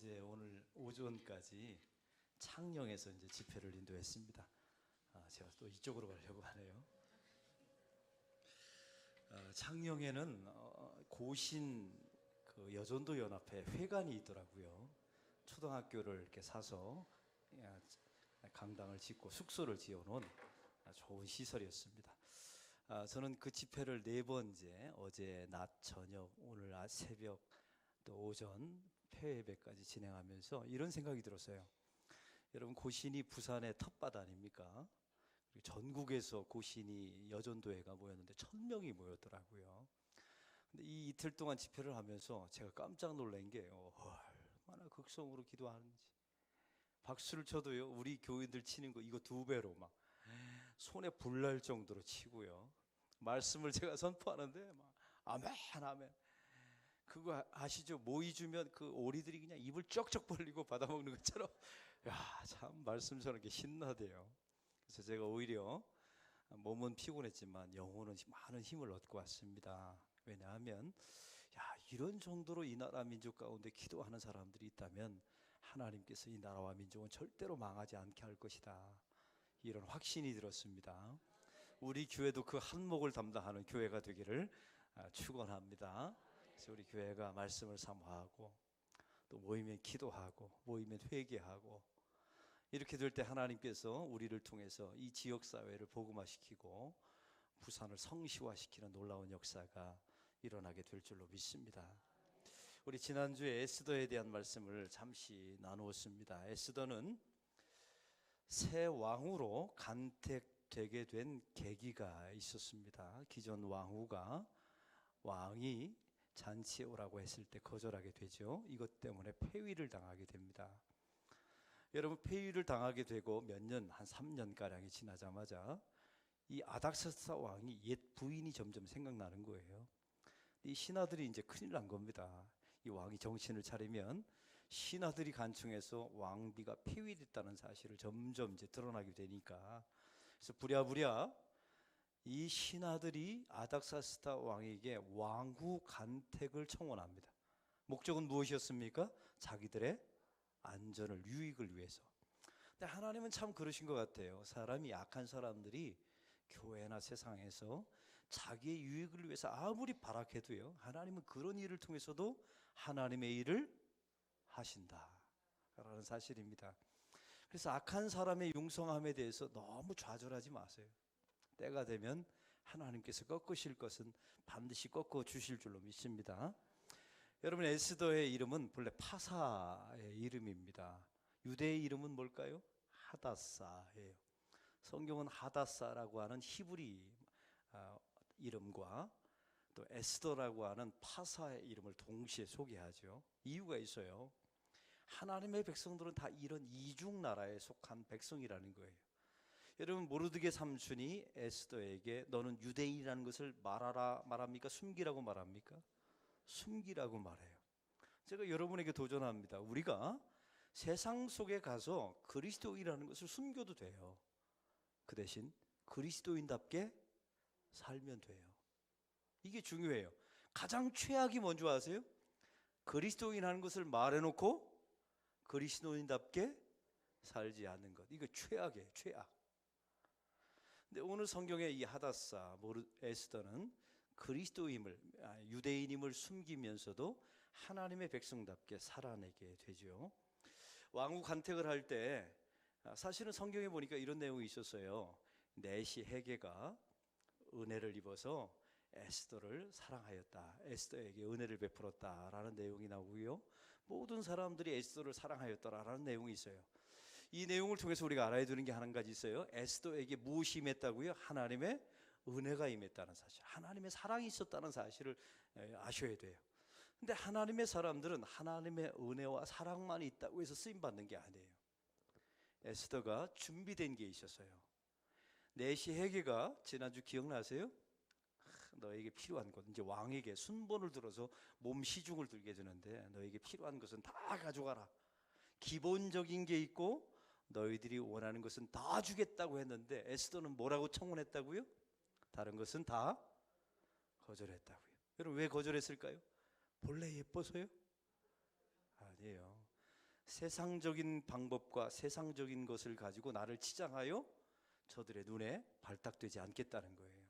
어제 오늘 오전까지 창녕에서 이제 집회를 인도했습니다. 제가 또 이쪽으로 가려고 하네요. 창녕에는 고신 그 여전도 연합회 회관이 있더라고요. 초등학교를 이렇게 사서 강당을 짓고 숙소를 지어놓은 좋은 시설이었습니다. 저는 그 집회를 4번째, 어제 낮 저녁, 오늘 새벽 또 오전 폐예배까지 진행하면서 이런 생각이 들었어요. 여러분, 고신이 부산의 텃밭 아닙니까? 그리고 전국에서 고신이 여전도회가 모였는데 1000명이 모였더라고요. 근데 이 이틀 동안 집회를 하면서 제가 깜짝 놀란 게 얼마나 극성으로 기도하는지. 박수를 쳐도요, 우리 교인들 치는 거 이거 2배로 막 손에 불 날 정도로 치고요. 말씀을 제가 선포하는데 막 아멘 아멘. 그거 아시죠? 모이 주면 그 오리들이 그냥 입을 쩍쩍 벌리고 받아먹는 것처럼, 야, 참 말씀 저렇게 신나대요. 그래서 제가 오히려 몸은 피곤했지만 영혼은 많은 힘을 얻고 왔습니다. 왜냐하면 이런 정도로 이 나라 민족 가운데 기도하는 사람들이 있다면 하나님께서 이 나라와 민족은 절대로 망하지 않게 할 것이다, 이런 확신이 들었습니다. 우리 교회도 그 한몫을 담당하는 교회가 되기를 축원합니다. 그래서 우리 교회가 말씀을 사모하고 또 모이면 기도하고 모이면 회개하고 이렇게 될 때 하나님께서 우리를 통해서 이 지역사회를 복음화시키고 부산을 성시화시키는 놀라운 역사가 일어나게 될 줄로 믿습니다. 우리 지난주에 에스더에 대한 말씀을 잠시 나누었습니다. 에스더는 새 왕으로 간택되게 된 계기가 있었습니다. 기존 왕이 잔치에 오라고 했을 때 거절하게 되죠. 이것 때문에 폐위를 당하게 됩니다. 여러분, 폐위를 당하게 되고 몇 년, 한 3년가량이 지나자마자 이 아닥사스다 왕이 옛 부인이 점점 생각나는 거예요. 이 신하들이 이제 큰일 난 겁니다. 이 왕이 정신을 차리면 신하들이 간청해서 왕비가 폐위됐다는 사실을 점점 이제 드러나게 되니까, 그래서 부랴부랴 이 신하들이 아닥사스다 왕에게 왕후 간택을 청원합니다. 목적은 무엇이었습니까? 자기들의 안전을, 유익을 위해서. 근데 하나님은 참 그러신 것 같아요. 사람이, 약한 사람들이 교회나 세상에서 자기의 유익을 위해서 아무리 발악해도요, 하나님은 그런 일을 통해서도 하나님의 일을 하신다라는 사실입니다. 그래서 악한 사람의 융성함에 대해서 너무 좌절하지 마세요. 때가 되면 하나님께서 꺾으실 것은 반드시 꺾어 주실 줄로 믿습니다. 여러분, 에스더의 이름은 본래 파사의 이름입니다. 유대의 이름은 뭘까요? 하다사예요. 성경은 하다사라고 하는 히브리 이름과 또 에스더라고 하는 파사의 이름을 동시에 소개하죠. 이유가 있어요. 하나님의 백성들은 다 이런 이중 나라에 속한 백성이라는 거예요. 여러분, 모르드게 삼촌이 에스더에게 너는 유대인이라는 것을 말합니까? 숨기라고 말합니까? 숨기라고 말해요. 제가 여러분에게 도전합니다. 우리가 세상 속에 가서 그리스도인이라는 것을 숨겨도 돼요. 그 대신 그리스도인답게 살면 돼요. 이게 중요해요. 가장 최악이 뭔지 아세요? 그리스도인하는 것을 말해놓고 그리스도인답게 살지 않는 것. 이거 최악이에요. 최악. 근데 오늘 성경의 이 하다사 에스더는 그리스도임을, 유대인임을 숨기면서도 하나님의 백성답게 살아내게 되죠. 왕후 간택을 할 때 사실은 성경에 보니까 이런 내용이 있었어요. 내시 헤게가 은혜를 입어서 에스더를 사랑하였다, 에스더에게 은혜를 베풀었다라는 내용이 나오고요, 모든 사람들이 에스더를 사랑하였다라는 내용이 있어요. 이 내용을 통해서 우리가 알아야 되는 게 한 가지 있어요. 에스더에게 무엇이 임했다고요? 하나님의 은혜가 임했다는 사실, 하나님의 사랑이 있었다는 사실을 아셔야 돼요. 근데 하나님의 사람들은 하나님의 은혜와 사랑만 있다고 해서 쓰임받는 게 아니에요. 에스더가 준비된 게 있었어요. 내시 헤게가 지난주 기억나세요? 너에게 필요한 것, 이제 왕에게 순번을 들어서 몸 시중을 들게 되는데, 너에게 필요한 것은 다 가져가라. 기본적인 게 있고 너희들이 원하는 것은 다 주겠다고 했는데 에스더는 뭐라고 청혼했다고요? 다른 것은 다 거절했다고요. 여러분, 왜 거절했을까요? 본래 예뻐서요? 아니에요. 세상적인 방법과 세상적인 것을 가지고 나를 치장하여 저들의 눈에 발탁되지 않겠다는 거예요.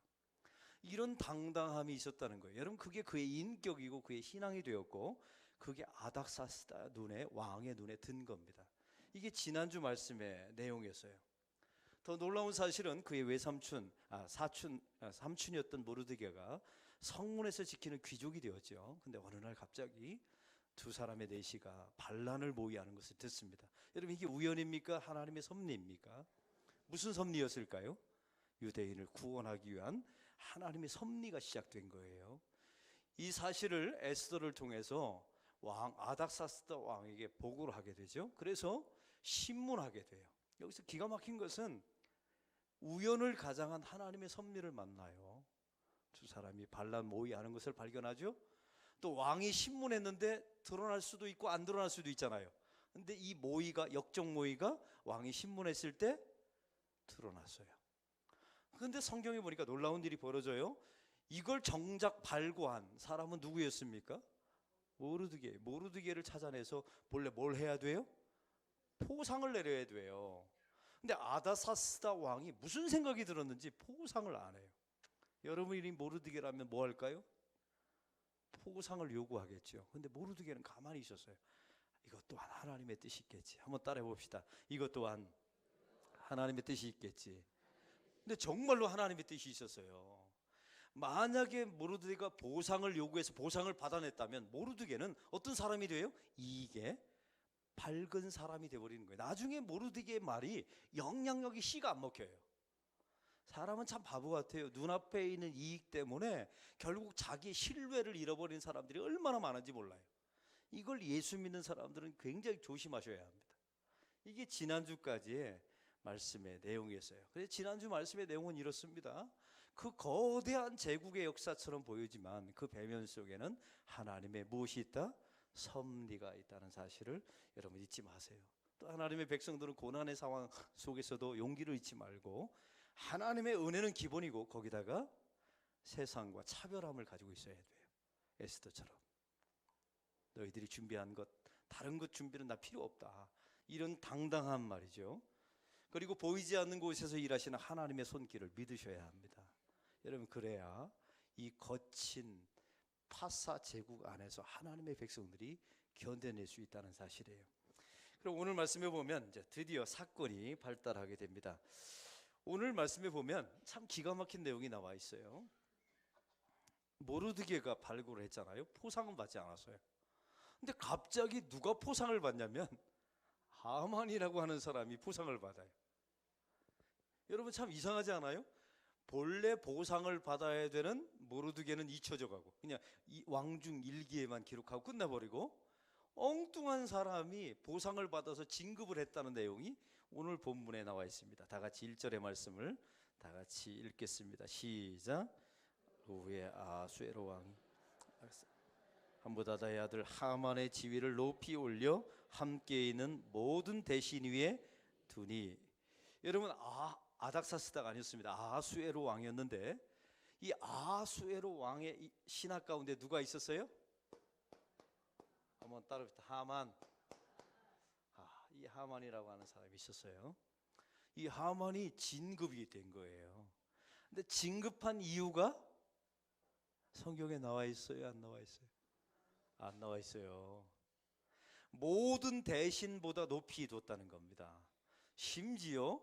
이런 당당함이 있었다는 거예요. 여러분, 그게 그의 인격이고 그의 신앙이 되었고, 그게 아닥사스다 왕의 눈에 든 겁니다. 이게 지난주 말씀의 내용이었어요. 더 놀라운 사실은 그의 외삼촌, 삼촌이었던 모르드게가 성문에서 지키는 귀족이 되었죠. 근데 어느 날 갑자기 두 사람의 내시가 반란을 모의하는 것을 듣습니다. 여러분, 이게 우연입니까? 하나님의 섭리입니까? 무슨 섭리였을까요? 유대인을 구원하기 위한 하나님의 섭리가 시작된 거예요. 이 사실을 에스더를 통해서 왕 아닥사스다 왕에게 보고를 하게 되죠. 그래서 신문하게 돼요. 여기서 기가 막힌 것은 우연을 가장한 하나님의 섭리를 만나요. 두 사람이 반란 모의하는 것을 발견하죠. 또 왕이 신문했는데 드러날 수도 있고 안 드러날 수도 있잖아요. 근데 이 모의가, 역적 모의가 왕이 신문했을 때 드러났어요. 그런데 성경에 보니까 놀라운 일이 벌어져요. 이걸 정작 발고한 사람은 누구였습니까? 모르드게를 찾아내서 본래 뭘 해야 돼요? 포상을 내려야 돼요. 근데 아다사스다 왕이 무슨 생각이 들었는지 포상을 안 해요. 여러분이 모르드게라면 뭐 할까요? 포상을 요구하겠죠. 근데 모르드게는 가만히 있었어요. 이것 또한 하나님의 뜻이 있겠지. 한번 따라해 봅시다. 이것 또한 하나님의 뜻이 있겠지. 근데 정말로 하나님의 뜻이 있었어요. 만약에 모르드게가 보상을 요구해서 보상을 받아냈다면 모르드게는 어떤 사람이 돼요? 이게 밝은 사람이 되어버리는 거예요. 나중에 모르드게의 말이 영향력이 씨가 안 먹혀요. 사람은 참 바보 같아요. 눈앞에 있는 이익 때문에 결국 자기 신뢰를 잃어버린 사람들이 얼마나 많은지 몰라요. 이걸 예수 믿는 사람들은 굉장히 조심하셔야 합니다. 이게 지난주까지의 말씀의 내용이었어요. 그래서 지난주 말씀의 내용은 이렇습니다. 그 거대한 제국의 역사처럼 보이지만 그 배면 속에는 하나님의 무엇이 있다? 섭리가 있다는 사실을 여러분 잊지 마세요. 또 하나님의 백성들은 고난의 상황 속에서도 용기를 잃지 말고 하나님의 은혜는 기본이고 거기다가 세상과 차별함을 가지고 있어야 돼요. 에스더처럼 너희들이 준비한 것 다른 것 준비는 나 필요 없다. 이런 당당한 말이죠. 그리고 보이지 않는 곳에서 일하시는 하나님의 손길을 믿으셔야 합니다. 여러분, 그래야 이 거친 파사 제국 안에서 하나님의 백성들이 견뎌낼 수 있다는 사실이에요. 그럼 오늘 말씀해 보면 이제 드디어 사건이 발달하게 됩니다. 오늘 말씀해 보면 참 기가 막힌 내용이 나와 있어요. 모르드게가 발굴을 했잖아요. 포상은 받지 않았어요. 근데 갑자기 누가 포상을 받냐면 하만이라고 하는 사람이 포상을 받아요. 여러분, 참 이상하지 않아요? 본래 보상을 받아야 되는 모르드게는 잊혀져 가고 그냥 이 왕중 일기에만 기록하고 끝나버리고 엉뚱한 사람이 보상을 받아서 진급을 했다는 내용이 오늘 본문에 나와 있습니다. 다 같이 1절의 말씀을 다 같이 읽겠습니다. 시작. 후에 아수에로 왕이 함므다다의 아들 하만의 지위를 높이 올려 함께 있는 모든 대신 위에 두니. 여러분, 아닥사스다가 아니었습니다. 아수에로 왕이었는데 이 아수에로 왕의 이 신하 가운데 누가 있었어요? 한번 따라합시다. 하만. 이 하만이라고 하는 사람이 있었어요. 이 하만이 진급이 된 거예요. 근데 진급한 이유가 성경에 나와 있어요? 안 나와 있어요? 안 나와 있어요. 모든 대신보다 높이 뒀다는 겁니다. 심지어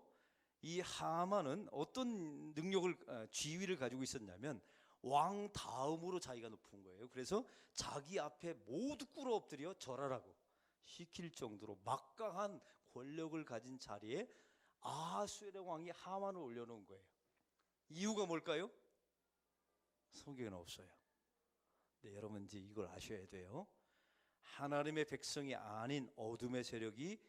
이 하만은 어떤 능력을, 지위를 가지고 있었냐면 왕 다음으로 자기가 높은 거예요. 그래서 자기 앞에 모두 꿇어 엎드려 절하라고 시킬 정도로 막강한 권력을 가진 자리에 아수에르 왕이 하만을 올려놓은 거예요. 이유가 뭘까요? 성경에는 없어요. 근데 여러분 이제 이걸 아셔야 돼요. 하나님의 백성이 아닌 어둠의 세력이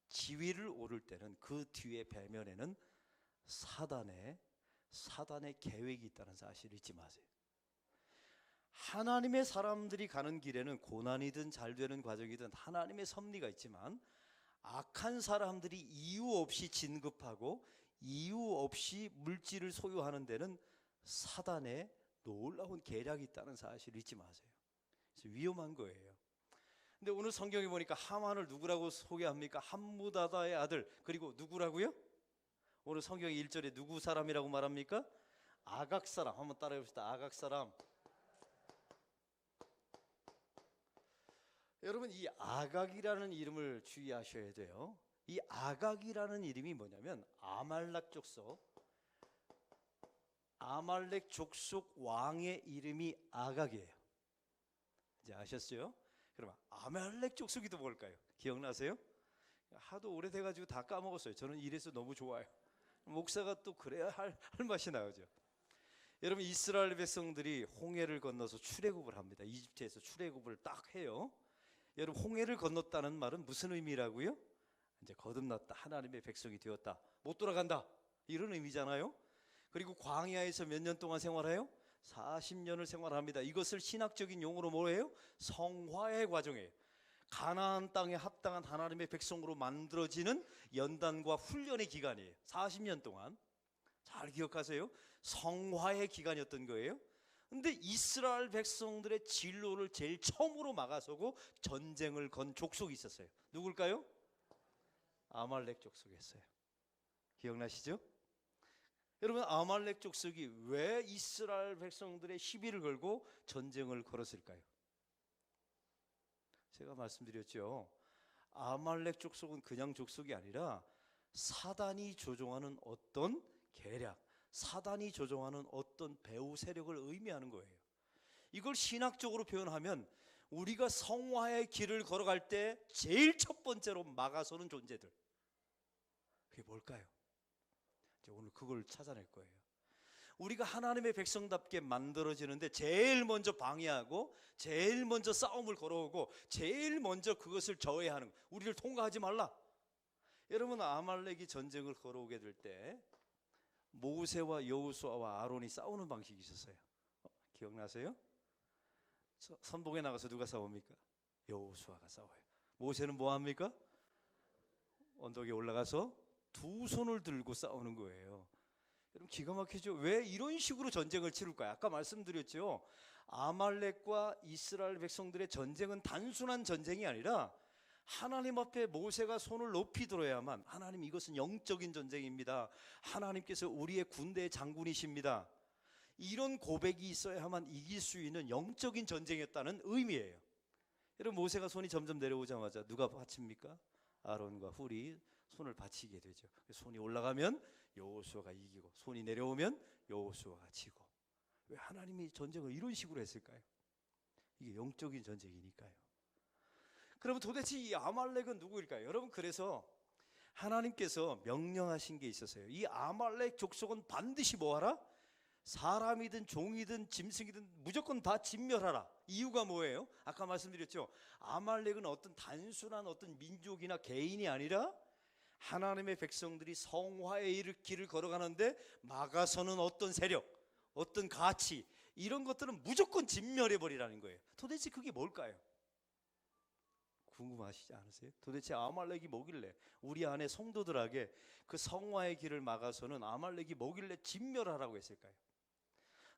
지위를 오를 때는 그 뒤에 배면에는 사단의 계획이 있다는 사실을 잊지 마세요. 하나님의 사람들이 가는 길에는 고난이든 잘 되는 과정이든 하나님의 섭리가 있지만 악한 사람들이 이유 없이 진급하고 이유 없이 물질을 소유하는 데는 사단의 놀라운 계략이 있다는 사실을 잊지 마세요. 그래서 위험한 거예요. 근데 오늘 성경에 보니까 하만을 누구라고 소개합니까? 함무다다의 아들. 그리고 누구라고요? 오늘 성경 1절에 누구 사람이라고 말합니까? 아각 사람. 한번 따라해 봅시다. 아각 사람. 여러분, 이 아각이라는 이름을 주의하셔야 돼요. 이 아각이라는 이름이 뭐냐면 아말렉 족속 왕의 이름이 아각이에요. 이제 아셨어요? 그럼 아말렉 족속이 또 뭘까요? 기억나세요? 하도 오래돼가지고 다 까먹었어요. 저는 이래서 너무 좋아요. 목사가 또 그래야 할 맛이 나오죠. 여러분, 이스라엘 백성들이 홍해를 건너서 출애굽을 합니다. 이집트에서 출애굽을 딱 해요. 여러분, 홍해를 건넜다는 말은 무슨 의미라고요? 이제 거듭났다, 하나님의 백성이 되었다, 못 돌아간다, 이런 의미잖아요. 그리고 광야에서 몇 년 동안 생활해요? 40년을 생활합니다. 이것을 신학적인 용어로 뭐예요? 성화의 과정이에요. 가나안 땅에 합당한 하나님의 백성으로 만들어지는 연단과 훈련의 기간이에요. 40년 동안. 잘 기억하세요. 성화의 기간이었던 거예요. 근데 이스라엘 백성들의 진로를 제일 처음으로 막아서고 전쟁을 건 족속이 있었어요. 누굴까요? 아말렉 족속이었어요. 기억나시죠? 여러분, 아말렉 족속이 왜 이스라엘 백성들의 시비를 걸고 전쟁을 걸었을까요? 제가 말씀드렸죠. 아말렉 족속은 그냥 족속이 아니라 사단이 조종하는 어떤 계략, 사단이 조종하는 어떤 배후 세력을 의미하는 거예요. 이걸 신학적으로 표현하면 우리가 성화의 길을 걸어갈 때 제일 첫 번째로 막아서는 존재들, 그게 뭘까요? 이제 오늘 그걸 찾아낼 거예요. 우리가 하나님의 백성답게 만들어지는데 제일 먼저 방해하고 제일 먼저 싸움을 걸어오고 제일 먼저 그것을 저해하는, 우리를 통과하지 말라. 여러분, 아말렉이 전쟁을 걸어오게 될 때 모세와 여호수아와 아론이 싸우는 방식이 있었어요. 기억나세요? 선봉에 나가서 누가 싸웁니까? 여호수아가 싸워요. 모세는 뭐 합니까? 언덕에 올라가서 두 손을 들고 싸우는 거예요. 여러분, 기가 막히죠? 왜 이런 식으로 전쟁을 치룰까요? 아까 말씀드렸죠. 아말렉과 이스라엘 백성들의 전쟁은 단순한 전쟁이 아니라 하나님 앞에 모세가 손을 높이 들어야만, 하나님, 이것은 영적인 전쟁입니다, 하나님께서 우리의 군대의 장군이십니다, 이런 고백이 있어야만 이길 수 있는 영적인 전쟁이었다는 의미예요. 여러분, 모세가 손이 점점 내려오자마자 누가 받칩니까? 아론과 훌이 손을 받치게 되죠. 손이 올라가면 여호수아가 이기고 손이 내려오면 여호수아가 지고. 왜 하나님이 전쟁을 이런 식으로 했을까요? 이게 영적인 전쟁이니까요. 그러면 도대체 이 아말렉은 누구일까요? 여러분, 그래서 하나님께서 명령하신 게 있었어요. 이 아말렉 족속은 반드시 뭐하라? 사람이든 종이든 짐승이든 무조건 다 진멸하라. 이유가 뭐예요? 아까 말씀드렸죠. 아말렉은 어떤 단순한 어떤 민족이나 개인이 아니라 하나님의 백성들이 성화의 길을 걸어가는데 막아서는 어떤 세력, 어떤 가치, 이런 것들은 무조건 진멸해버리라는 거예요. 도대체 그게 뭘까요? 궁금하시지 않으세요? 도대체 아말렉이 뭐길래 우리 안에 성도들에게 그 성화의 길을 막아서는 아말렉이 뭐길래 진멸하라고 했을까요?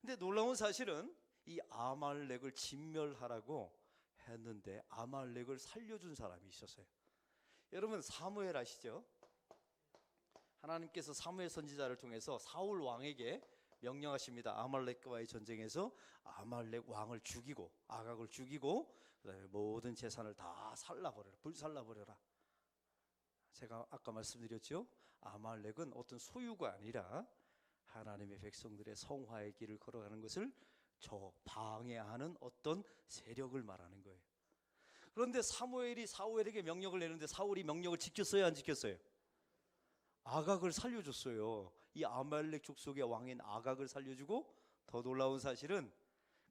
근데 놀라운 사실은 이 아말렉을 진멸하라고 했는데 아말렉을 살려준 사람이 있었어요. 여러분, 사무엘 아시죠? 하나님께서 사무엘 선지자를 통해서 사울 왕에게 명령하십니다. 아말렉과의 전쟁에서 아말렉 왕을 죽이고 아각을 죽이고 그다음에 모든 재산을 다 살라버려라, 불살라버려라. 제가 아까 말씀드렸죠. 아말렉은 어떤 소유가 아니라 하나님의 백성들의 성화의 길을 걸어가는 것을 방해하는 어떤 세력을 말하는 거예요. 그런데 사무엘이 사울에게 명령을 내는데 사울이 명령을 지켰어요, 안 지켰어요? 아각을 살려줬어요. 이 아말렉 족속의 왕인 아각을 살려주고, 더 놀라운 사실은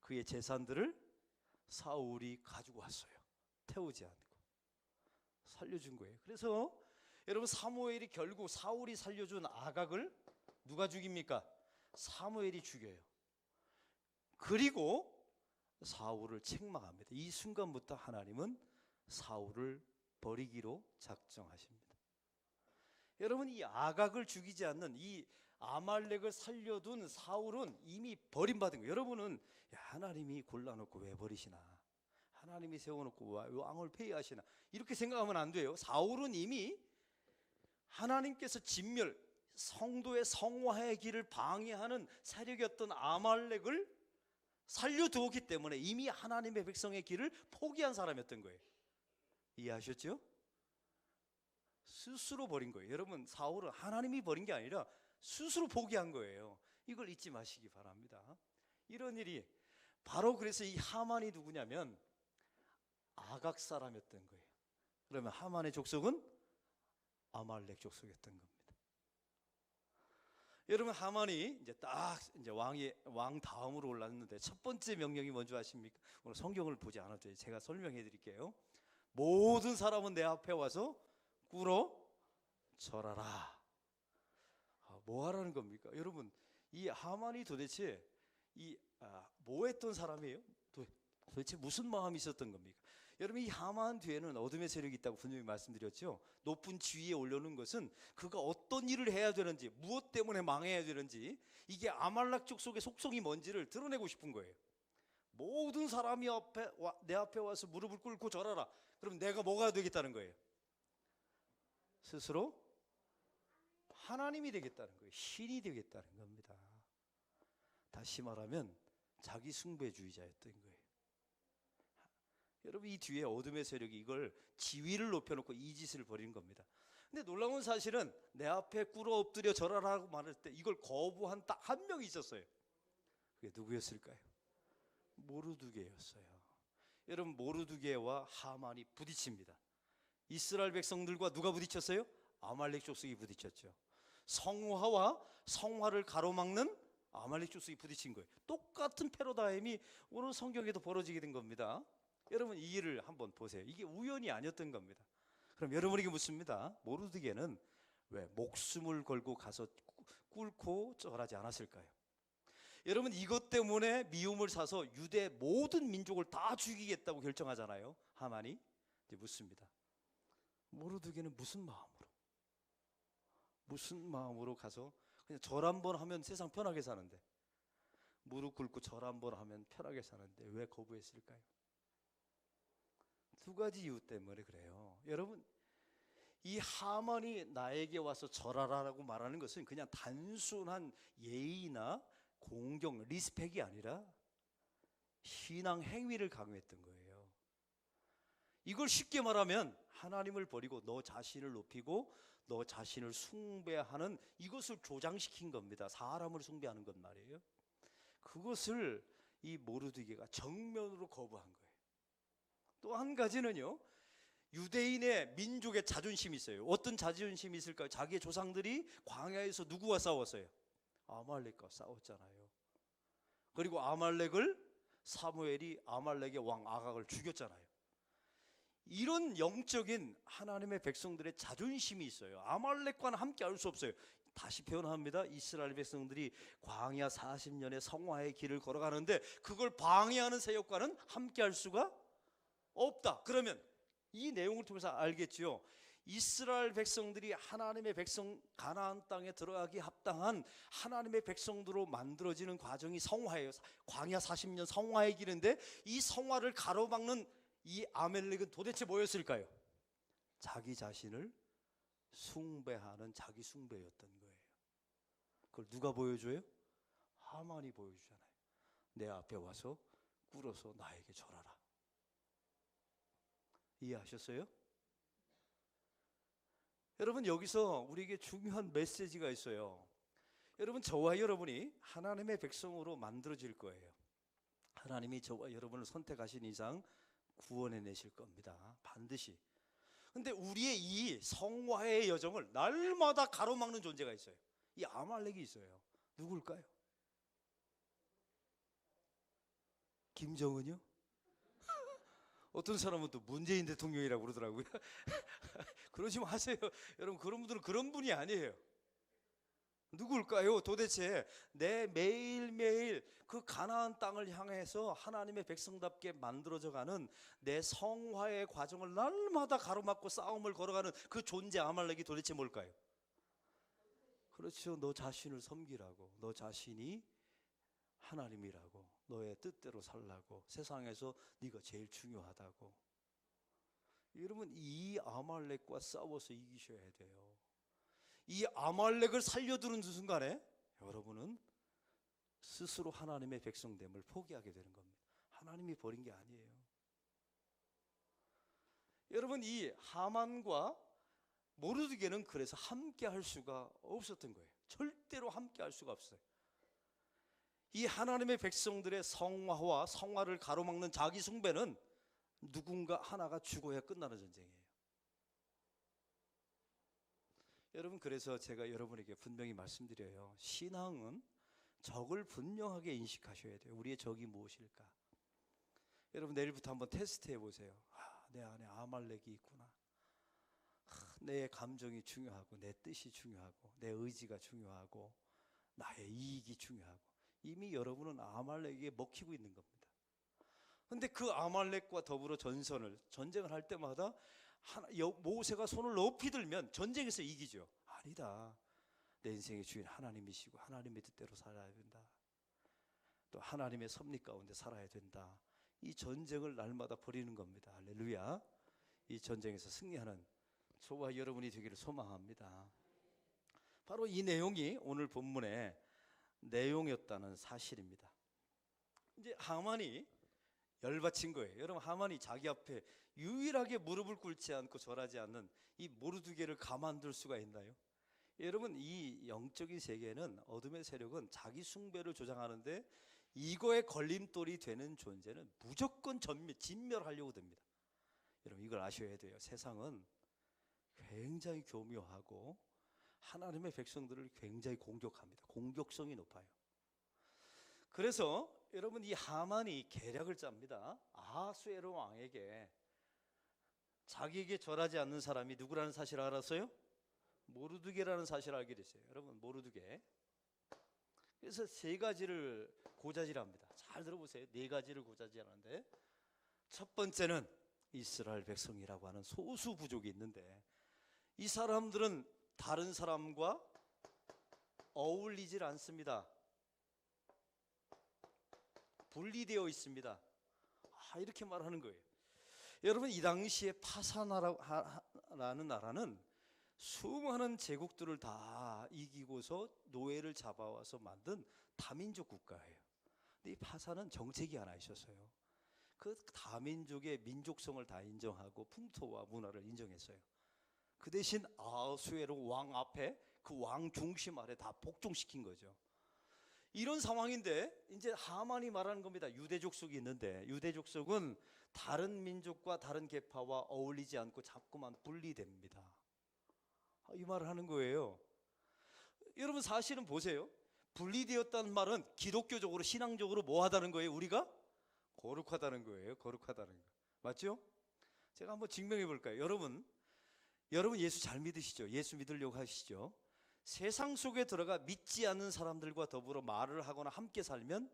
그의 재산들을 사울이 가지고 왔어요. 태우지 않고 살려준 거예요. 그래서 여러분, 사무엘이 결국 사울이 살려준 아각을 누가 죽입니까? 사무엘이 죽여요. 그리고 사울을 책망합니다. 이 순간부터 하나님은 사울을 버리기로 작정하십니다. 여러분, 이 아각을 죽이지 않는 이 아말렉을 살려둔 사울은 이미 버림받은 거예요. 여러분은 하나님이 골라놓고 왜 버리시나? 하나님이 세워놓고 왕을 폐위하시나 이렇게 생각하면 안 돼요. 사울은 이미 하나님께서 진멸, 성도의 성화의 길을 방해하는 세력이었던 아말렉을 살려두었기 때문에 이미 하나님의 백성의 길을 포기한 사람이었던 거예요. 이해하셨죠? 스스로 버린 거예요. 여러분, 사울은 하나님이 버린 게 아니라 스스로 포기한 거예요. 이걸 잊지 마시기 바랍니다. 이런 일이 바로 그래서 이 하만이 누구냐면 아각 사람이었던 거예요. 그러면 하만의 족속은 아말렉 족속이었던 겁니다. 여러분, 하만이 이제 딱 이제 왕 다음으로 올랐는데 첫 번째 명령이 뭔지 아십니까? 오늘 성경을 보지 않아도 돼요. 제가 설명해 드릴게요. 모든 사람은 내 앞에 와서 꿇어 절하라. 뭐 하라는 겁니까? 여러분, 이 하만이 도대체 뭐 했던 사람이에요? 도대체 무슨 마음이 있었던 겁니까? 여러분, 이 하만 뒤에는 어둠의 세력이 있다고 분명히 말씀드렸죠. 높은 지위에 올려놓은 것은 그가 어떤 일을 해야 되는지, 무엇 때문에 망해야 되는지, 이게 아말렉 족속의 속성이 뭔지를 드러내고 싶은 거예요. 모든 사람이 내 앞에 와서 무릎을 꿇고 절하라. 그럼 내가 뭐가 되겠다는 거예요? 스스로 하나님이 되겠다는 거예요. 신이 되겠다는 겁니다. 다시 말하면 자기 숭배주의자였던 거예요. 여러분, 이 뒤에 어둠의 세력이 이걸 지위를 높여놓고 이 짓을 벌인 겁니다. 근데 놀라운 사실은 내 앞에 꿇어 엎드려 절하라고 말할 때 이걸 거부한 딱 한 명이 있었어요. 그게 누구였을까요? 모르드게였어요. 여러분, 모르드게와 하만이 부딪힙니다. 이스라엘 백성들과 누가 부딪혔어요? 아말렉 족속이 부딪혔죠. 성화와 성화를 가로막는 아말렉 족속이 부딪힌 거예요. 똑같은 패러다임이 오늘 성경에도 벌어지게 된 겁니다. 여러분, 이 일을 한번 보세요. 이게 우연이 아니었던 겁니다. 그럼 여러분에게 묻습니다. 모르드게는 왜 목숨을 걸고 가서 꿇고 절하지 않았을까요? 여러분, 이것 때문에 미움을 사서 유대 모든 민족을 다 죽이겠다고 결정하잖아요. 하만이. 이제 묻습니다. 모르드게는 무슨 마음으로 가서 그냥 절 한번 하면 세상 편하게 사는데, 무릎 꿇고 절 한번 하면 편하게 사는데 왜 거부했을까요? 두 가지 이유 때문에 그래요. 여러분, 이 하만이 나에게 와서 절하라고 말하는 것은 그냥 단순한 예의나 공경, 리스펙이 아니라 신앙 행위를 강요했던 거예요. 이걸 쉽게 말하면 하나님을 버리고 너 자신을 높이고 너 자신을 숭배하는 이것을 조장시킨 겁니다. 사람을 숭배하는 것 말이에요. 그것을 이 모르드게가 정면으로 거부한 거예요. 또 한 가지는요, 유대인의 민족의 자존심이 있어요. 어떤 자존심이 있을까요? 자기의 조상들이 광야에서 누구와 싸웠어요? 아말렉과 싸웠잖아요. 그리고 사무엘이 아말렉의 왕 아각을 죽였잖아요. 이런 영적인 하나님의 백성들의 자존심이 있어요. 아말렉과는 함께 할 수 없어요. 다시 표현합니다. 이스라엘 백성들이 광야 40년의 성화의 길을 걸어가는데 그걸 방해하는 세력과는 함께 할 수가 없다. 그러면 이 내용을 통해서 알겠지요. 이스라엘 백성들이 하나님의 백성 가나안 땅에 들어가기 합당한 하나님의 백성들로 만들어지는 과정이 성화예요. 광야 40년 성화의 길인데 이 성화를 가로막는 이 아말렉은 도대체 뭐였을까요? 자기 자신을 숭배하는 자기 숭배였던 거예요. 그걸 누가 보여줘요? 하만이 보여주잖아요. 내 앞에 와서 꿇어서 나에게 절하라. 이해하셨어요? 여러분, 여기서 우리에게 중요한 메시지가 있어요. 여러분, 저와 여러분이 하나님의 백성으로 만들어질 거예요. 하나님이 저와 여러분을 선택하신 이상 구원해내실 겁니다. 반드시. 근데 우리의 이 성화의 여정을 날마다 가로막는 존재가 있어요. 이 아말렉이 있어요. 누굴까요? 김정은이요? 어떤 사람은 또 문재인 대통령이라고 그러더라고요. 그러지 마세요. 여러분, 그런 분들은 그런 분이 아니에요. 누굴까요? 도대체 내 매일매일 그 가나안 땅을 향해서 하나님의 백성답게 만들어져가는 내 성화의 과정을 날마다 가로막고 싸움을 걸어가는 그 존재 아말렉이 도대체 뭘까요? 그렇죠. 너 자신을 섬기라고. 너 자신이 하나님이라고. 너의 뜻대로 살라고, 세상에서 네가 제일 중요하다고. 여러분, 이 아말렉과 싸워서 이기셔야 돼요. 이 아말렉을 살려두는 순간에 여러분은 스스로 하나님의 백성됨을 포기하게 되는 겁니다. 하나님이 버린 게 아니에요. 여러분, 이 하만과 모르드게는 그래서 함께 할 수가 없었던 거예요. 절대로 함께 할 수가 없어요. 이 하나님의 백성들의 성화와 성화를 가로막는 자기 숭배는 누군가 하나가 죽어야 끝나는 전쟁이에요. 여러분, 그래서 제가 여러분에게 분명히 말씀드려요. 신앙은 적을 분명하게 인식하셔야 돼요. 우리의 적이 무엇일까? 여러분, 내일부터 한번 테스트 해보세요. 내 안에 아말렉이 있구나. 내 감정이 중요하고, 내 뜻이 중요하고, 내 의지가 중요하고, 나의 이익이 중요하고, 이미 여러분은 아말렉에게 먹히고 있는 겁니다. 근데 그 아말렉과 더불어 전쟁을 할 때마다 모세가 손을 높이 들면 전쟁에서 이기죠. 아니다. 내 인생의 주인 하나님이시고 하나님의 뜻대로 살아야 된다. 또 하나님의 섭리 가운데 살아야 된다. 이 전쟁을 날마다 벌이는 겁니다. 할렐루야. 이 전쟁에서 승리하는 저와 여러분이 되기를 소망합니다. 바로 이 내용이 오늘 본문의 내용이었다는 사실입니다. 이제 하만이 열받친 거예요. 여러분, 하만이 자기 앞에 유일하게 무릎을 꿇지 않고 절하지 않는 이 모르드게를 가만둘 수가 있나요? 여러분, 이 영적인 세계는, 어둠의 세력은 자기 숭배를 조장하는데 이거에 걸림돌이 되는 존재는 무조건 진멸하려고 듭니다. 여러분, 이걸 아셔야 돼요. 세상은 굉장히 교묘하고 하나님의 백성들을 굉장히 공격합니다. 공격성이 높아요. 그래서 여러분, 이 하만이 계략을 짭니다. 아하수에로 왕에게 자기에게 절하지 않는 사람이 누구라는 사실을 알았어요? 모르드게라는 사실을 알게 됐어요. 여러분, 모르드게. 그래서 세 가지를 고자질합니다. 잘 들어보세요. 네 가지를 고자질하는데, 첫 번째는 이스라엘 백성이라고 하는 소수 부족이 있는데 이 사람들은 다른 사람과 어울리질 않습니다. 분리되어 있습니다. 이렇게 말하는 거예요. 여러분, 이 당시에 파사나라는 나라는 수많은 제국들을 다 이기고서 노예를 잡아와서 만든 다민족 국가예요. 근데 이 파사는 정책이 하나 있었어요. 그 다민족의 민족성을 다 인정하고 풍토와 문화를 인정했어요. 그 대신 아하수에로 왕 앞에, 그 왕 중심 아래 다 복종시킨 거죠. 이런 상황인데 이제 하만이 말하는 겁니다. 유대 족속이 있는데 유대 족속은 다른 민족과 다른 계파와 어울리지 않고 자꾸만 분리됩니다. 이 말을 하는 거예요. 여러분, 사실은 보세요. 분리되었다는 말은 기독교적으로, 신앙적으로 뭐 하다는 거예요? 우리가 거룩하다는 거예요. 거룩하다는 거. 맞죠? 제가 한번 증명해 볼까요? 여러분 예수 잘 믿으시죠? 예수 믿으려고 하시죠? 세상 속에 들어가 믿지 않는 사람들과 더불어 말을 하거나 함께 살면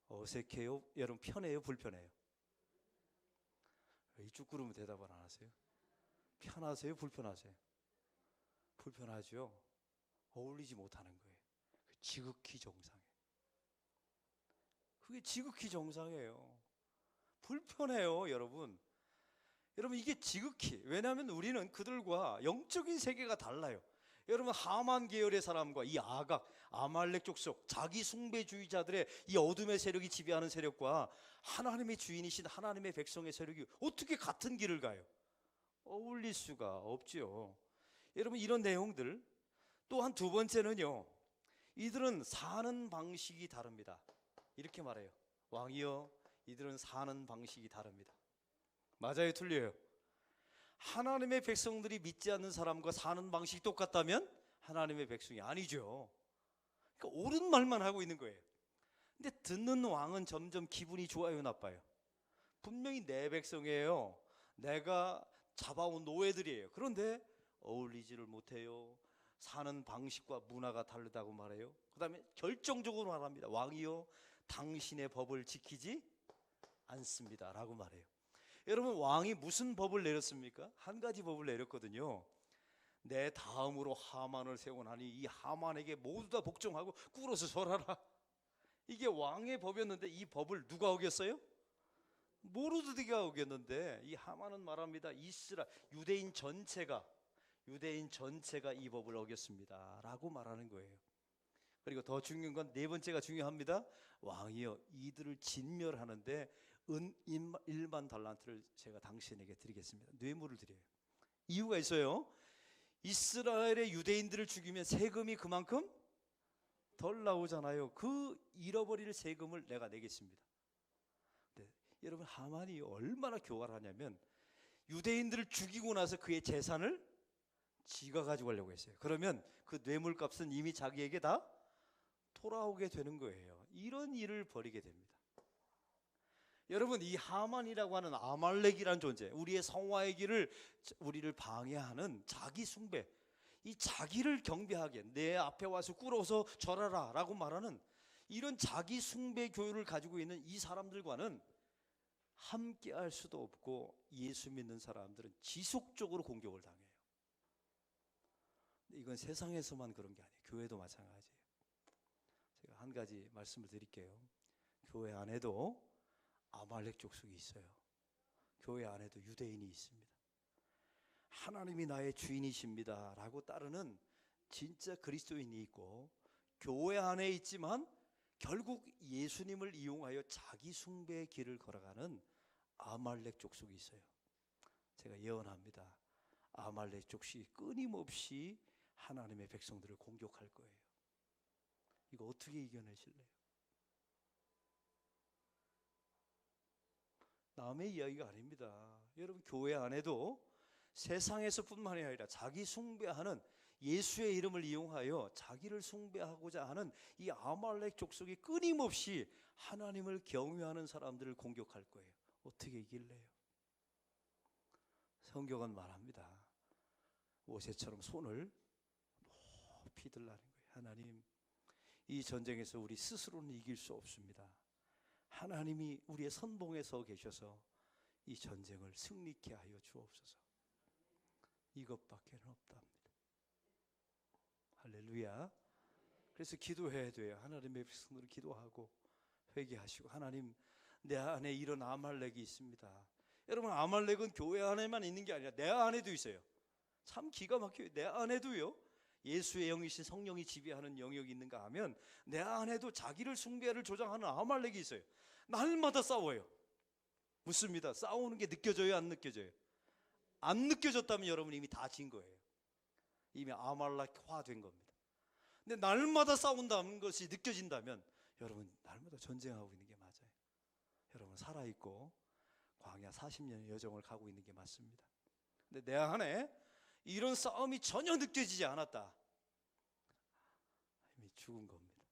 어색해요? 여러분, 편해요? 불편해요? 이쪽 그러면 대답을 안 하세요? 편하세요? 불편하세요? 불편하죠? 어울리지 못하는 거예요. 지극히 정상이에요. 그게 지극히 정상이에요. 불편해요, 여러분. 여러분, 이게 지극히, 왜냐하면 우리는 그들과 영적인 세계가 달라요. 여러분, 하만 계열의 사람과 이 아말렉 족속, 자기 숭배주의자들의 이 어둠의 세력이 지배하는 세력과 하나님의 주인이신 하나님의 백성의 세력이 어떻게 같은 길을 가요? 어울릴 수가 없죠. 여러분, 이런 내용들. 또한 두 번째는요, 이들은 사는 방식이 다릅니다. 이렇게 말해요. 왕이여, 이들은 사는 방식이 다릅니다. 맞아요, 틀려요? 하나님의 백성들이 믿지 않는 사람과 사는 방식이 똑같다면 하나님의 백성이 아니죠. 그러니까 옳은 말만 하고 있는 거예요. 근데 듣는 왕은 점점 기분이 좋아요, 나빠요? 분명히 내 백성이에요. 내가 잡아온 노예들이에요. 그런데 어울리지를 못해요. 사는 방식과 문화가 다르다고 말해요. 그 다음에 결정적으로 말합니다. 왕이요, 당신의 법을 지키지 않습니다 라고 말해요. 여러분, 왕이 무슨 법을 내렸습니까? 한 가지 법을 내렸거든요. 내 다음으로 하만을 세워나니 이 하만에게 모두 다 복종하고 꿇어서 절하라. 이게 왕의 법이었는데 이 법을 누가 어겼어요? 모르드디가 어겼는데 이 하만은 말합니다. 유대인 전체가 이 법을 어겼습니다라고 말하는 거예요. 그리고 더 중요한 건 네 번째가 중요합니다. 왕이여 이들을 진멸하는데 은 1만 달란트를 제가 당신에게 드리겠습니다. 뇌물을 드려요. 이유가 있어요. 이스라엘의 유대인들을 죽이면 세금이 그만큼 덜 나오잖아요. 그 잃어버릴 세금을 내가 내겠습니다. 네, 여러분 하만이 얼마나 교활하냐면 유대인들을 죽이고 나서 그의 재산을 지가 가지고 가려고 했어요. 그러면 그 뇌물값은 이미 자기에게 다 돌아오게 되는 거예요. 이런 일을 벌이게 됩니다. 여러분 이 하만이라고 하는 아말렉이란 존재, 우리의 성화의 길을 우리를 방해하는 자기 숭배, 이 자기를 경배하게 내 앞에 와서 꿇어서 절하라 라고 말하는 이런 자기 숭배 교육을 가지고 있는 이 사람들과는 함께 할 수도 없고 예수 믿는 사람들은 지속적으로 공격을 당해요. 이건 세상에서만 그런 게 아니에요. 교회도 마찬가지예요. 제가 한 가지 말씀을 드릴게요. 교회 안에도 아말렉 족속이 있어요. 교회 안에도 유대인이 있습니다. 하나님이 나의 주인이십니다 라고 따르는 진짜 그리스도인이 있고, 교회 안에 있지만 결국 예수님을 이용하여 자기 숭배의 길을 걸어가는 아말렉 족속이 있어요. 제가 예언합니다. 아말렉 족속이 끊임없이 하나님의 백성들을 공격할 거예요. 이거 어떻게 이겨내실래요? 남의 이야기가 아닙니다. 여러분 교회 안에도 세상에서뿐만이 아니라 자기 숭배하는, 예수의 이름을 이용하여 자기를 숭배하고자 하는 이 아말렉 족속이 끊임없이 하나님을 경외하는 사람들을 공격할 거예요. 어떻게 이길래요? 성경은 말합니다. 모세처럼 손을 높이 들라는 거예요. 하나님, 이 전쟁에서 우리 스스로는 이길 수 없습니다. 하나님이 우리의 선봉에 서 계셔서 이 전쟁을 승리케 하여 주옵소서. 이것밖에는 없답니다. 할렐루야. 그래서 기도해야 돼요. 하나님의 백성들을 기도하고 회개하시고, 하나님 내 안에 이런 아말렉이 있습니다. 여러분 아말렉은 교회 안에만 있는 게 아니라 내 안에도 있어요. 참 기가 막혀요. 내 안에도요. 예수의 영이신 성령이 지배하는 영역이 있는가 하면 내 안에도 자기를 숭배를 조장하는 아말렉이 있어요. 날마다 싸워요. 묻습니다. 싸우는 게 느껴져요? 안 느껴져요? 안 느껴졌다면 여러분 이미 다 진 거예요. 이미 아말렉화 된 겁니다. 근데 날마다 싸운다는 것이 느껴진다면 여러분 날마다 전쟁하고 있는 게 맞아요. 여러분 살아있고 광야 40년의 여정을 가고 있는 게 맞습니다. 근데 내 안에 이런 싸움이 전혀 느껴지지 않았다. 이미 죽은 겁니다.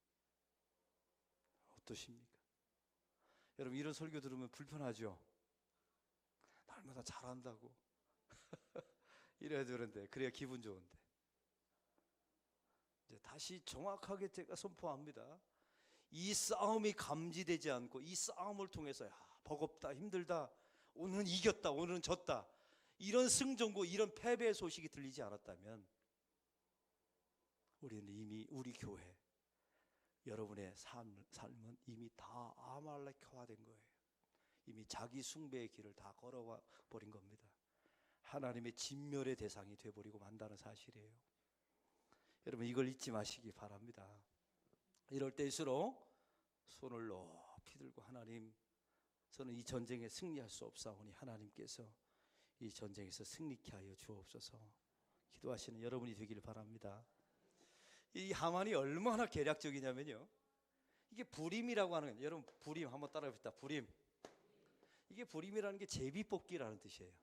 어떠십니까? 여러분 이런 설교 들으면 불편하죠? 날마다 잘한다고 이래야 되는데, 그래야 기분 좋은데. 이제 다시 정확하게 제가 선포합니다. 이 싸움이 감지되지 않고 이 싸움을 통해서 버겁다, 힘들다, 오늘은 이겼다, 오늘은 졌다, 이런 승전고, 이런 패배의 소식이 들리지 않았다면 우리는 이미, 우리 교회, 여러분의 삶은 이미 다 아말렉화된 거예요. 이미 자기 숭배의 길을 다 걸어와 버린 겁니다. 하나님의 진멸의 대상이 되어버리고 만다는 사실이에요. 여러분 이걸 잊지 마시기 바랍니다. 이럴 때일수록 손을 높이 들고, 하나님 저는 이 전쟁에 승리할 수 없사오니 하나님께서 이 전쟁에서 승리케 하여 주옵소서 기도하시는 여러분이 되기를 바랍니다. 이 하만이 얼마나 계략적이냐면요, 이게 부림이라고 하는 거예요. 여러분 부림 한번 따라해봅시다. 부림. 이게 부림이라는 게 제비 뽑기라는 뜻이에요.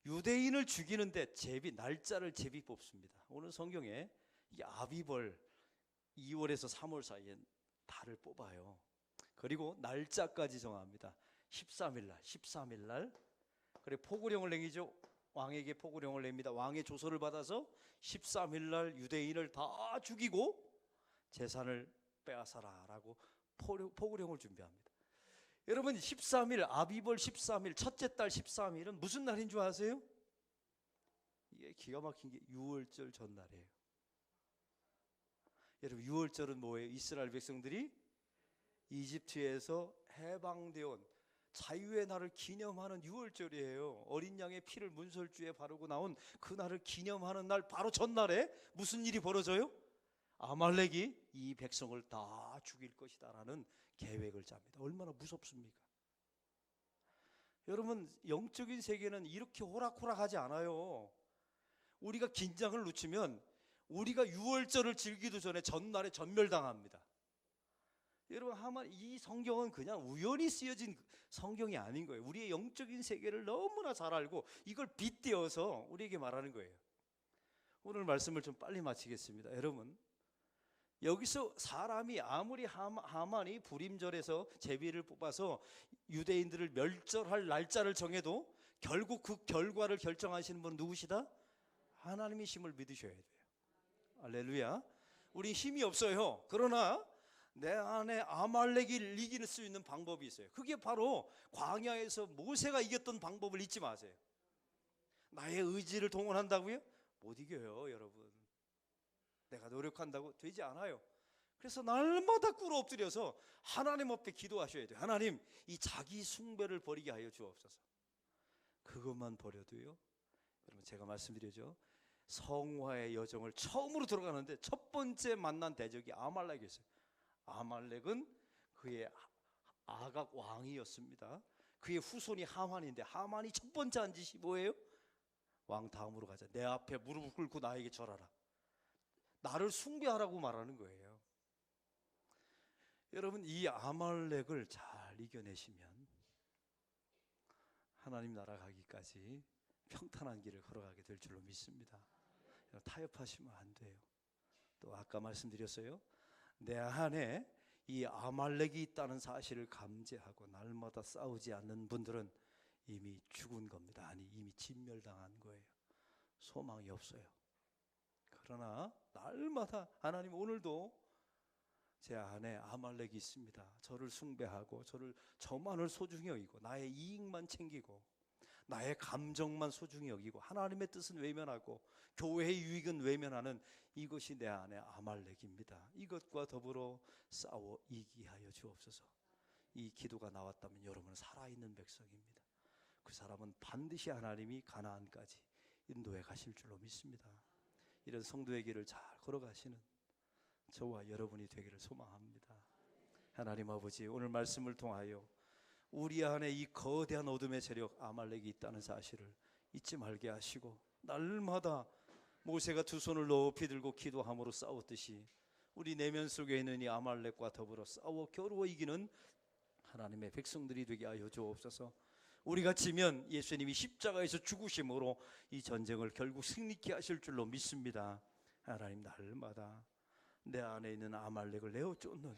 유대인을 죽이는데 날짜를 제비 뽑습니다. 오늘 성경에 이 아비벌 2월에서 3월 사이에 달을 뽑아요. 그리고 날짜까지 정합니다. 13일 날 그래 포구령을 내기죠. 왕에게 포구령을 냅니다. 왕의 조서를 받아서 13일 날 유대인을 다 죽이고 재산을 빼앗아라 라고 포구령을 준비합니다. 여러분 13일, 아비벌 13일, 첫째 달 13일은 무슨 날인 줄 아세요? 이게 기가 막힌 게 유월절 전날이에요. 여러분 유월절은 뭐예요? 이스라엘 백성들이 이집트에서 해방되어 온 자유의 날을 기념하는 6월절이에요. 어린 양의 피를 문설주에 바르고 나온 그 날을 기념하는 날, 바로 전날에 무슨 일이 벌어져요? 아말렉이 이 백성을 다 죽일 것이다라는 계획을 짭니다. 얼마나 무섭습니까? 여러분, 영적인 세계는 이렇게 호락호락하지 않아요. 우리가 긴장을 늦추면 우리가 6월절을 즐기도 전에 전날에 전멸당합니다. 여러분, 이 성경은 그냥 우연히 쓰여진 성경이 아닌 거예요. 우리의 영적인 세계를 너무나 잘 알고 이걸 빗대어서 우리에게 말하는 거예요. 오늘 말씀을 좀 빨리 마치겠습니다. 여러분, 여기서 사람이 아무리 하만이 불임절에서 제비를 뽑아서 유대인들을 멸절할 날짜를 정해도 결국 그 결과를 결정하시는 분은 누구시다? 하나님이심을 믿으셔야 돼요. 할렐루야. 우리 힘이 없어요. 그러나 내 안에 아말렉을 이길 수 있는 방법이 있어요. 그게 바로 광야에서 모세가 이겼던 방법을 잊지 마세요. 나의 의지를 동원한다고요? 못 이겨요, 여러분. 내가 노력한다고 되지 않아요. 그래서 날마다 꿇어 엎드려서 하나님 앞에 기도하셔야 돼요. 하나님, 이 자기 숭배를 버리게 하여 주옵소서. 그것만 버려도요, 여러분, 제가 말씀드리죠, 성화의 여정을 처음으로 들어가는데 첫 번째 만난 대적이 아말렉이었어요. 아말렉은 그의 아각 왕이었습니다. 그의 후손이 하만인데, 하만이 첫 번째 한 짓이 뭐예요? 왕 다음으로 가자. 내 앞에 무릎을 꿇고 나에게 절하라. 나를 숭배하라고 말하는 거예요. 여러분, 이 아말렉을 잘 이겨내시면 하나님 나라 가기까지 평탄한 길을 걸어가게 될 줄로 믿습니다. 타협하시면 안 돼요. 또 아까 말씀드렸어요. 내 안에 이 아말렉이 있다는 사실을 감지하고 날마다 싸우지 않는 분들은 이미 죽은 겁니다. 아니, 이미 진멸당한 거예요. 소망이 없어요. 그러나 날마다 하나님, 오늘도 제 안에 아말렉이 있습니다. 저를 숭배하고 저만을 소중히 여기고 나의 이익만 챙기고 나의 감정만 소중히 여기고 하나님의 뜻은 외면하고 교회의 유익은 외면하는 이것이 내 안에 아말렉입니다. 이것과 더불어 싸워 이기게 하여 주옵소서. 이 기도가 나왔다면 여러분은 살아있는 백성입니다. 그 사람은 반드시 하나님이 가나안까지 인도해 가실 줄로 믿습니다. 이런 성도의 길을 잘 걸어가시는 저와 여러분이 되기를 소망합니다. 하나님 아버지, 오늘 말씀을 통하여 우리 안에 이 거대한 어둠의 세력 아말렉이 있다는 사실을 잊지 말게 하시고, 날마다 모세가 두 손을 높이 들고 기도함으로 싸웠듯이 우리 내면 속에 있는 이 아말렉과 더불어 싸워 겨루어 이기는 하나님의 백성들이 되게 하여 주옵소서. 우리가 지면 예수님이 십자가에서 죽으심으로 이 전쟁을 결국 승리케 하실 줄로 믿습니다. 하나님, 날마다 내 안에 있는 아말렉을 내어 쫓는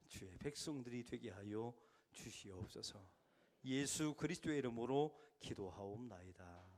주의 백성들이 되게 하여 주시옵소서. 예수 그리스도의 이름으로 기도하옵나이다.